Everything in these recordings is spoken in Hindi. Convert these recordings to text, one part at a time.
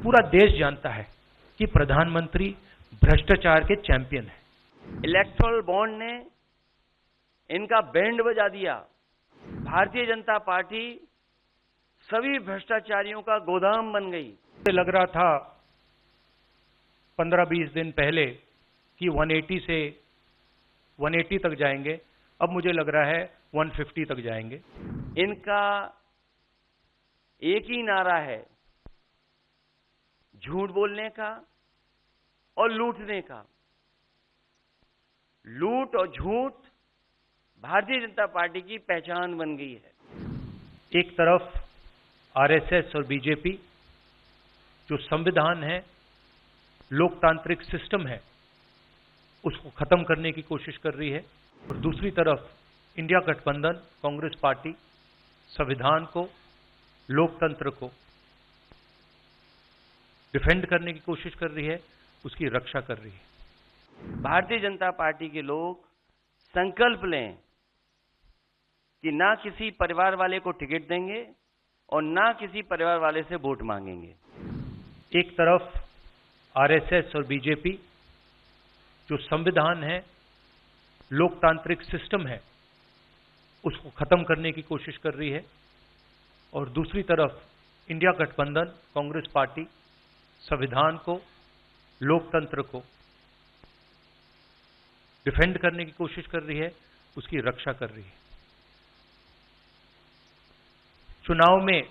पूरा देश जानता है कि प्रधानमंत्री भ्रष्टाचार के चैंपियन हैं। इलेक्टोरल बॉन्ड ने इनका बैंड बजा दिया। भारतीय जनता पार्टी सभी भ्रष्टाचारियों का गोदाम बन गई। मुझे लग रहा था 15-20 दिन पहले कि 180 से 180 तक जाएंगे, अब मुझे लग रहा है 150 तक जाएंगे। इनका एक ही नारा है, झूठ बोलने का और लूटने का। लूट और झूठ भारतीय जनता पार्टी की पहचान बन गई है। एक तरफ आरएसएस और बीजेपी जो संविधान है, लोकतांत्रिक सिस्टम है, उसको खत्म करने की कोशिश कर रही है, और दूसरी तरफ इंडिया गठबंधन कांग्रेस पार्टी संविधान को, लोकतंत्र को डिफेंड करने की कोशिश कर रही है, उसकी रक्षा कर रही है। भारतीय जनता पार्टी के लोग संकल्प लें कि ना किसी परिवार वाले को टिकट देंगे और ना किसी परिवार वाले से वोट मांगेंगे। एक तरफ आरएसएस और बीजेपी जो संविधान है, लोकतांत्रिक सिस्टम है, उसको खत्म करने की कोशिश कर रही है, और दूसरी तरफ इंडिया गठबंधन कांग्रेस पार्टी संविधान को, लोकतंत्र को डिफेंड करने की कोशिश कर रही है, उसकी रक्षा कर रही है। चुनाव में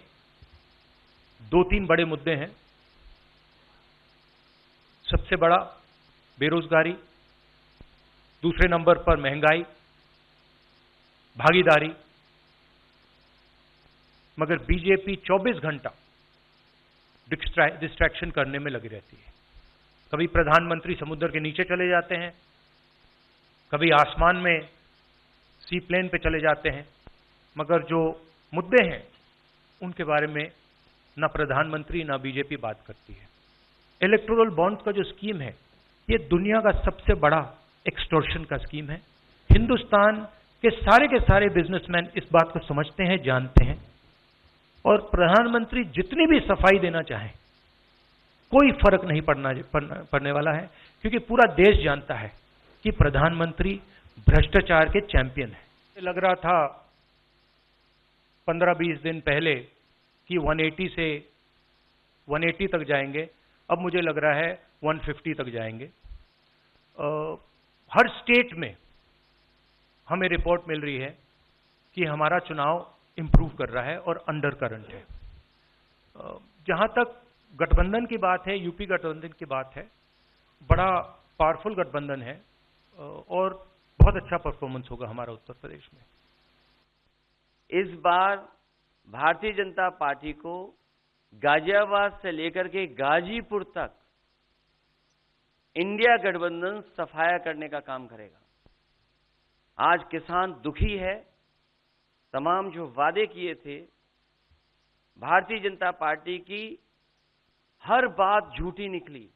2-3 बड़े मुद्दे हैं। सबसे बड़ा बेरोजगारी, दूसरे नंबर पर महंगाई, भागीदारी। मगर बीजेपी 24 घंटा डिस्ट्रैक्शन करने में लगी रहती है। कभी प्रधानमंत्री समुद्र के नीचे चले जाते हैं, कभी आसमान में सी प्लेन पे चले जाते हैं, मगर जो मुद्दे हैं उनके बारे में ना प्रधानमंत्री ना बीजेपी बात करती है। इलेक्टोरल बॉन्ड्स का जो स्कीम है, ये दुनिया का सबसे बड़ा एक्सटॉर्शन का स्कीम है। हिंदुस्तान के सारे बिजनेसमैन इस बात को समझते हैं, जानते हैं, और प्रधानमंत्री जितनी भी सफाई देना चाहें कोई फर्क नहीं पड़ने वाला है, क्योंकि पूरा देश जानता है कि प्रधानमंत्री भ्रष्टाचार के चैंपियन हैं। मुझे लग रहा था 15-20 दिन पहले कि 180 से 180 तक जाएंगे, अब मुझे लग रहा है 150 तक जाएंगे। हर स्टेट में हमें रिपोर्ट मिल रही है कि हमारा चुनाव इंप्रूव कर रहा है और अंडर करंट है। जहां तक गठबंधन की बात है, यूपी गठबंधन की बात है, बड़ा पावरफुल गठबंधन है और बहुत अच्छा परफॉर्मेंस होगा हमारा उत्तर प्रदेश में। इस बार भारतीय जनता पार्टी को गाजियाबाद से लेकर के गाजीपुर तक इंडिया गठबंधन सफाया करने का काम करेगा। आज किसान दुखी है। तमाम जो वादे किए थे, भारतीय जनता पार्टी की हर बात झूठी निकली।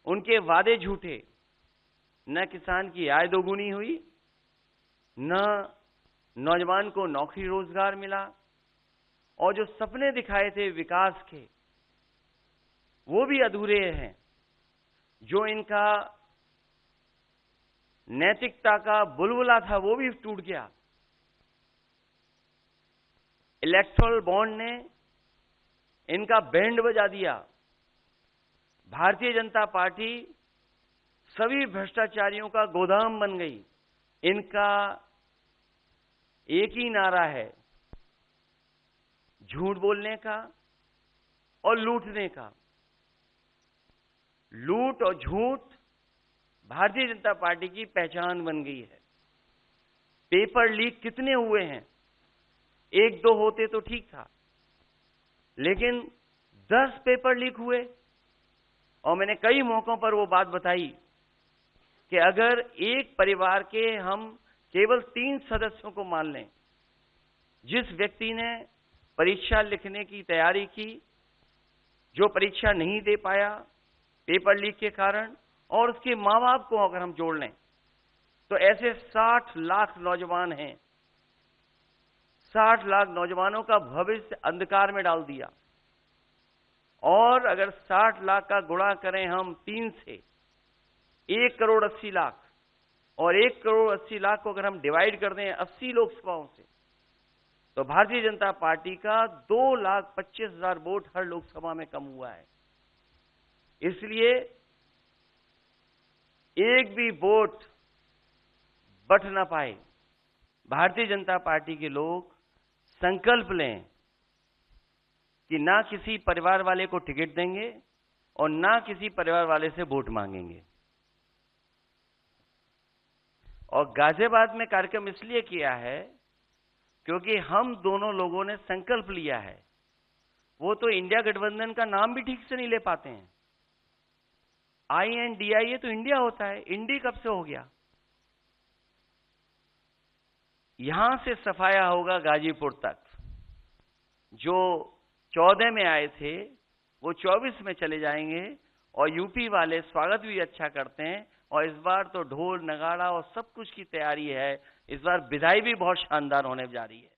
उनके वादे झूठे। न किसान की आय दोगुनी हुई, न नौजवान को नौकरी रोजगार मिला, और जो सपने दिखाए थे विकास के, वो भी अधूरे हैं। जो इनका नैतिकता का बुलबुला था, वो भी टूट गया। इलेक्टोरल बॉन्ड ने इनका बैंड बजा दिया। भारतीय जनता पार्टी सभी भ्रष्टाचारियों का गोदाम बन गई। इनका एक ही नारा है, झूठ बोलने का और लूटने का। लूट और झूठ भारतीय जनता पार्टी की पहचान बन गई है। पेपर लीक कितने हुए हैं? 1-2 होते तो ठीक था, लेकिन 10 पेपर लीक हुए। और मैंने कई मौकों पर वो बात बताई कि अगर एक परिवार के हम केवल 3 सदस्यों को मान लें, जिस व्यक्ति ने परीक्षा लिखने की तैयारी की, जो परीक्षा नहीं दे पाया पेपर लीक के कारण, और उसके मां बाप को अगर हम जोड़ लें, तो ऐसे 60 लाख नौजवान हैं। 60 लाख नौजवानों का भविष्य अंधकार में डाल दिया। और अगर 60 लाख का गुणा करें हम 3 से, 1,80,00,000, और 1,80,00,000 को अगर हम डिवाइड कर दें 80 लोकसभाओं से, तो भारतीय जनता पार्टी का 2,25,000 वोट हर लोकसभा में कम हुआ है। इसलिए एक भी वोट बट ना पाए, भारतीय जनता पार्टी के लोग संकल्प लें कि ना किसी परिवार वाले को टिकट देंगे और ना किसी परिवार वाले से वोट मांगेंगे। और गाजियाबाद में कार्यक्रम इसलिए किया है क्योंकि हम दोनों लोगों ने संकल्प लिया है। वो तो इंडिया गठबंधन का नाम भी ठीक से नहीं ले पाते हैं। INDIA तो इंडिया होता है, इंडी कब से हो गया? यहां से सफाया होगा गाजीपुर तक। जो 14 में आए थे वो 24 में चले जाएंगे, और यूपी वाले स्वागत भी अच्छा करते हैं। और इस बार तो ढोल नगाड़ा और सब कुछ की तैयारी है। इस बार विदाई भी बहुत शानदार होने जा रही है।